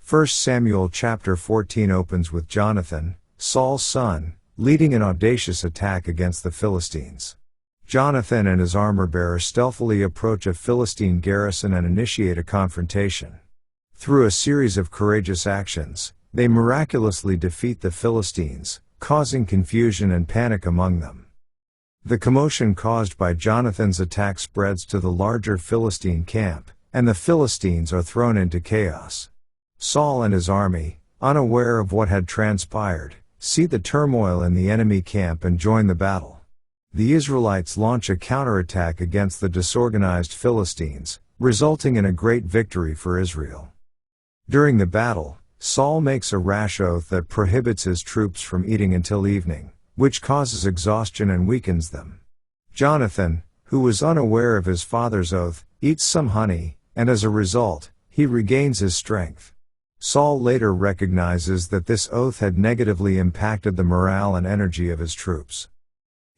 1 Samuel chapter 14 opens with Jonathan, Saul's son, leading an audacious attack against the Philistines. Jonathan and his armor-bearer stealthily approach a Philistine garrison and initiate a confrontation. Through a series of courageous actions, they miraculously defeat the Philistines, causing confusion and panic among them. The commotion caused by Jonathan's attack spreads to the larger Philistine camp, and the Philistines are thrown into chaos. Saul and his army, unaware of what had transpired, see the turmoil in the enemy camp and join the battle. The Israelites launch a counterattack against the disorganized Philistines, resulting in a great victory for Israel. During the battle, Saul makes a rash oath that prohibits his troops from eating until evening, which causes exhaustion and weakens them. Jonathan, who was unaware of his father's oath, eats some honey, and as a result, he regains his strength. Saul later recognizes that this oath had negatively impacted the morale and energy of his troops.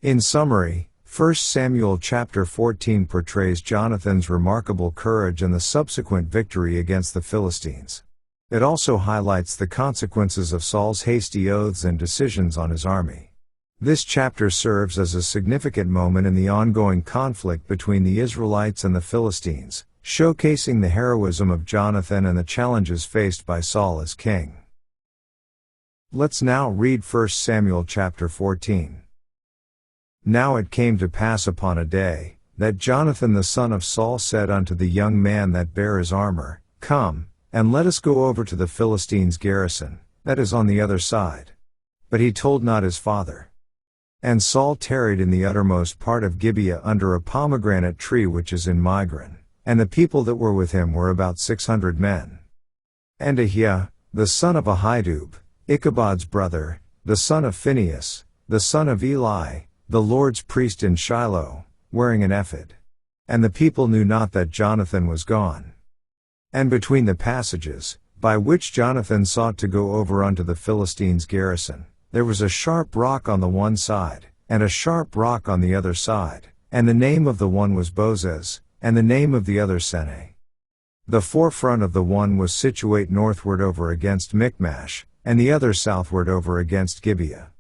In summary, 1 Samuel chapter 14 portrays Jonathan's remarkable courage and the subsequent victory against the Philistines. It also highlights the consequences of Saul's hasty oaths and decisions on his army. This chapter serves as a significant moment in the ongoing conflict between the Israelites and the Philistines, showcasing the heroism of Jonathan and the challenges faced by Saul as king. Let's now read 1 Samuel chapter 14. Now it came to pass upon a day, that Jonathan the son of Saul said unto the young man that bare his armor, Come, and let us go over to the Philistines' garrison, that is on the other side. But he told not his father. And Saul tarried in the uttermost part of Gibeah under a pomegranate tree which is in Migron. And the people that were with him were about 600 men. And Ahiah, the son of Ahitub, Ichabod's brother, the son of Phinehas, the son of Eli, the Lord's priest in Shiloh, wearing an ephod. And the people knew not that Jonathan was gone. And between the passages, by which Jonathan sought to go over unto the Philistines' garrison, there was a sharp rock on the one side, and a sharp rock on the other side, and the name of the one was Bozez, and the name of the other Seneh. The forefront of the one was situate northward over against Michmash, and the other southward over against Gibeah.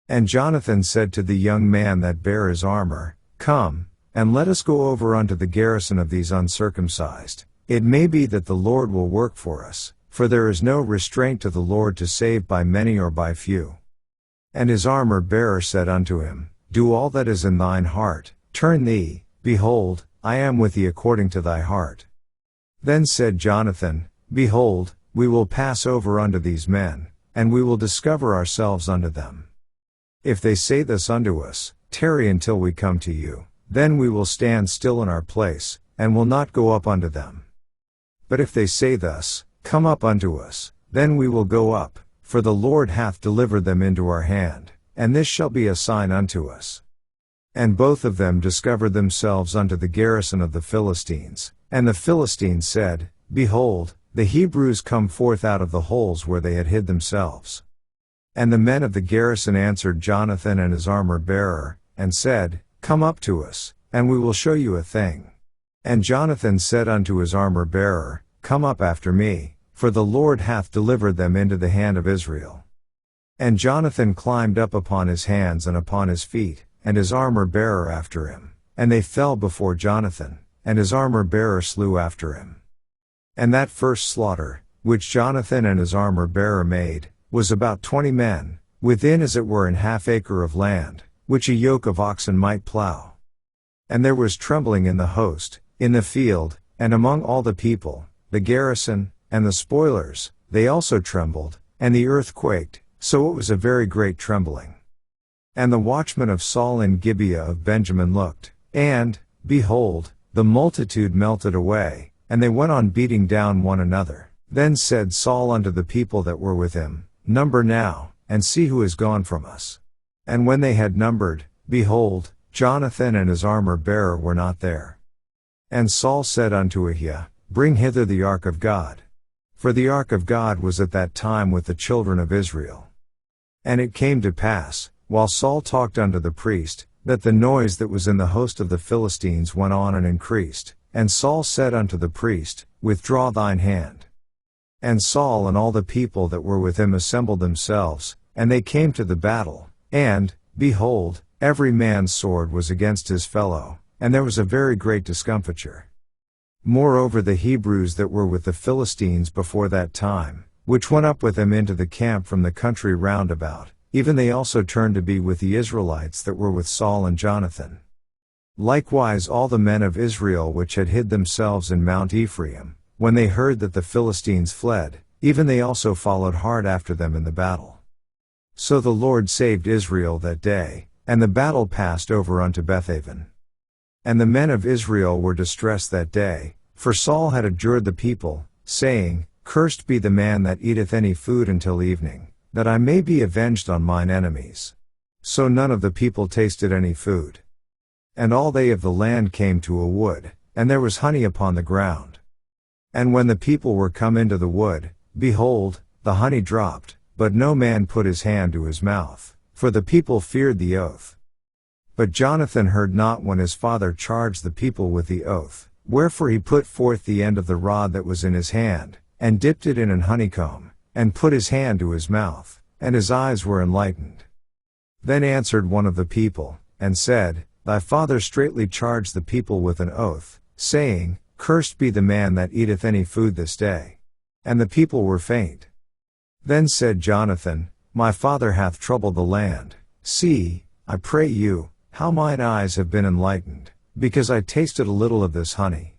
And Jonathan said to the young man that bare his armor, Come, and let us go over unto the garrison of these uncircumcised. It may be that the Lord will work for us, for there is no restraint to the Lord to save by many or by few. And his armor-bearer said unto him, Do all that is in thine heart, turn thee, behold, I am with thee according to thy heart. Then said Jonathan, Behold, we will pass over unto these men, and we will discover ourselves unto them. If they say thus unto us, Tarry until we come to you, then we will stand still in our place, and will not go up unto them. But if they say thus, Come up unto us, then we will go up, for the Lord hath delivered them into our hand, and this shall be a sign unto us. And both of them discovered themselves unto the garrison of the Philistines, and the Philistines said, Behold, the Hebrews come forth out of the holes where they had hid themselves. And the men of the garrison answered Jonathan and his armor-bearer, and said, Come up to us, and we will show you a thing. And Jonathan said unto his armor-bearer, Come up after me, for the Lord hath delivered them into the hand of Israel. And Jonathan climbed up upon his hands and upon his feet, and his armor-bearer after him, and they fell before Jonathan, and his armor-bearer slew after him. And that first slaughter, which Jonathan and his armor-bearer made, was about 20 men, within as it were an half-acre of land, which a yoke of oxen might plow. And there was trembling in the host, in the field, and among all the people, the garrison, and the spoilers, they also trembled, and the earth quaked, so it was a very great trembling. And the watchmen of Saul in Gibeah of Benjamin looked, and, behold, the multitude melted away, and they went on beating down one another. Then said Saul unto the people that were with him, Number now, and see who is gone from us. And when they had numbered, behold, Jonathan and his armor-bearer were not there. And Saul said unto Ahiah, Bring hither the ark of God. For the ark of God was at that time with the children of Israel. And it came to pass, while Saul talked unto the priest, that the noise that was in the host of the Philistines went on and increased, and Saul said unto the priest, Withdraw thine hand. And Saul and all the people that were with him assembled themselves, and they came to the battle, and, behold, every man's sword was against his fellow, and there was a very great discomfiture. Moreover the Hebrews that were with the Philistines before that time, which went up with them into the camp from the country round about, even they also turned to be with the Israelites that were with Saul and Jonathan. Likewise all the men of Israel which had hid themselves in Mount Ephraim, when they heard that the Philistines fled, even they also followed hard after them in the battle. So the Lord saved Israel that day, and the battle passed over unto Bethaven. And the men of Israel were distressed that day, for Saul had adjured the people, saying, Cursed be the man that eateth any food until evening, that I may be avenged on mine enemies. So none of the people tasted any food. And all they of the land came to a wood, and there was honey upon the ground. And when the people were come into the wood, behold, the honey dropped, but no man put his hand to his mouth, for the people feared the oath. But Jonathan heard not when his father charged the people with the oath, wherefore he put forth the end of the rod that was in his hand, and dipped it in an honeycomb, and put his hand to his mouth, and his eyes were enlightened. Then answered one of the people, and said, Thy father straitly charged the people with an oath, saying, Cursed be the man that eateth any food this day. And the people were faint. Then said Jonathan, My father hath troubled the land. See, I pray you, how mine eyes have been enlightened, because I tasted a little of this honey.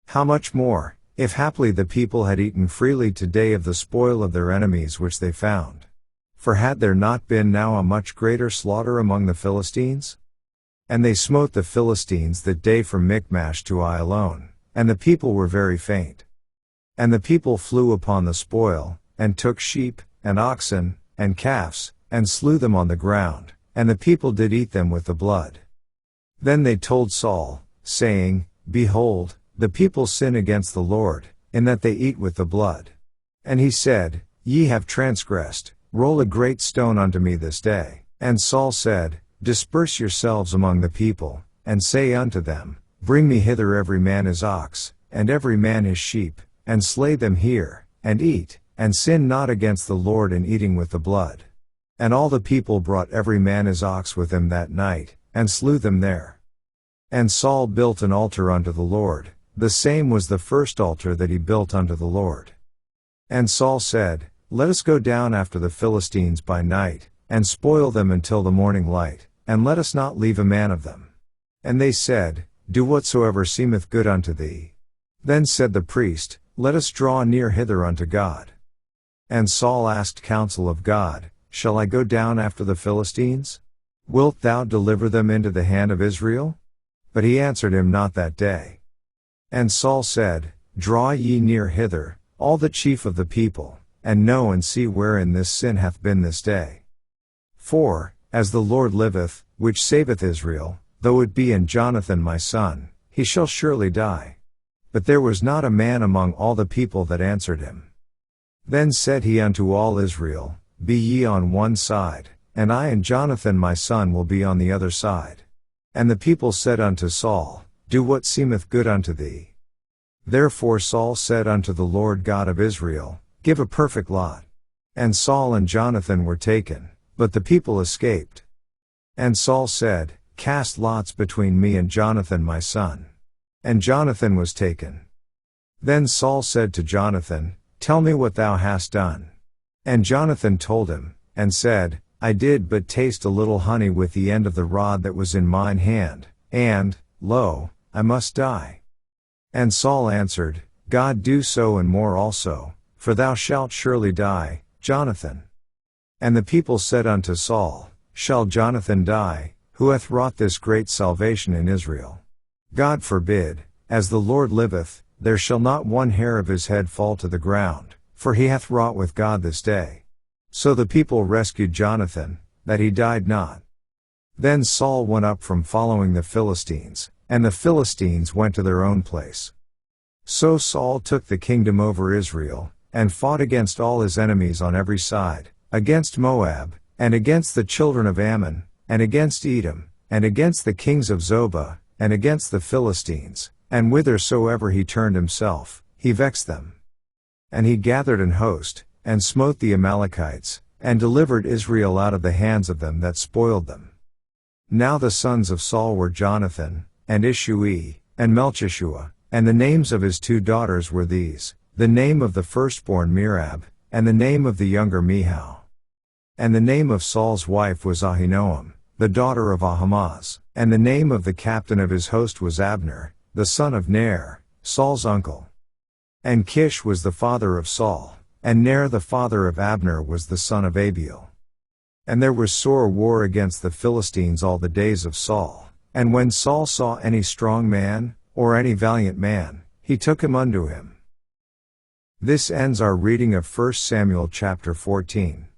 How much more, if haply the people had eaten freely today of the spoil of their enemies which they found. For had there not been now a much greater slaughter among the Philistines? And they smote the Philistines that day from Michmash to Aijalon, and the people were very faint. And the people flew upon the spoil, and took sheep, and oxen, and calves, and slew them on the ground, and the people did eat them with the blood. Then they told Saul, saying, Behold, the people sin against the Lord, in that they eat with the blood. And he said, Ye have transgressed, roll a great stone unto me this day. And Saul said, Disperse yourselves among the people, and say unto them, Bring me hither every man his ox, and every man his sheep, and slay them here, and eat, and sin not against the Lord in eating with the blood. And all the people brought every man his ox with him that night, and slew them there. And Saul built an altar unto the Lord, the same was the first altar that he built unto the Lord. And Saul said, Let us go down after the Philistines by night, and spoil them until the morning light, and let us not leave a man of them. And they said, Do whatsoever seemeth good unto thee. Then said the priest, Let us draw near hither unto God. And Saul asked counsel of God, Shall I go down after the Philistines? Wilt thou deliver them into the hand of Israel? But he answered him not that day. And Saul said, Draw ye near hither, all the chief of the people, and know and see wherein this sin hath been this day. For, as the Lord liveth, which saveth Israel, though it be in Jonathan my son, he shall surely die. But there was not a man among all the people that answered him. Then said he unto all Israel, Be ye on one side, and I and Jonathan my son will be on the other side. And the people said unto Saul, Do what seemeth good unto thee. Therefore Saul said unto the Lord God of Israel, Give a perfect lot. And Saul and Jonathan were taken, but the people escaped. And Saul said, Cast lots between me and Jonathan my son. And Jonathan was taken. Then Saul said to Jonathan, Tell me what thou hast done. And Jonathan told him, and said, I did but taste a little honey with the end of the rod that was in mine hand, and, lo, I must die. And Saul answered, God do so and more also, for thou shalt surely die, Jonathan. And the people said unto Saul, Shall Jonathan die, who hath wrought this great salvation in Israel? God forbid, as the Lord liveth, there shall not one hair of his head fall to the ground, for he hath wrought with God this day. So the people rescued Jonathan, that he died not. Then Saul went up from following the Philistines, and the Philistines went to their own place. So Saul took the kingdom over Israel, and fought against all his enemies on every side, against Moab, and against the children of Ammon, and against Edom, and against the kings of Zobah, and against the Philistines, and whithersoever he turned himself, he vexed them. And he gathered an host, and smote the Amalekites, and delivered Israel out of the hands of them that spoiled them. Now the sons of Saul were Jonathan, and Ishui, and Melchishua, and the names of his 2 daughters were these, the name of the firstborn Merab, and the name of the younger Mihal. And the name of Saul's wife was Ahinoam, the daughter of Ahimaaz, and the name of the captain of his host was Abner, the son of Ner, Saul's uncle. And Kish was the father of Saul, and Ner the father of Abner was the son of Abiel. And there was sore war against the Philistines all the days of Saul, and when Saul saw any strong man, or any valiant man, he took him unto him. This ends our reading of 1 Samuel chapter 14.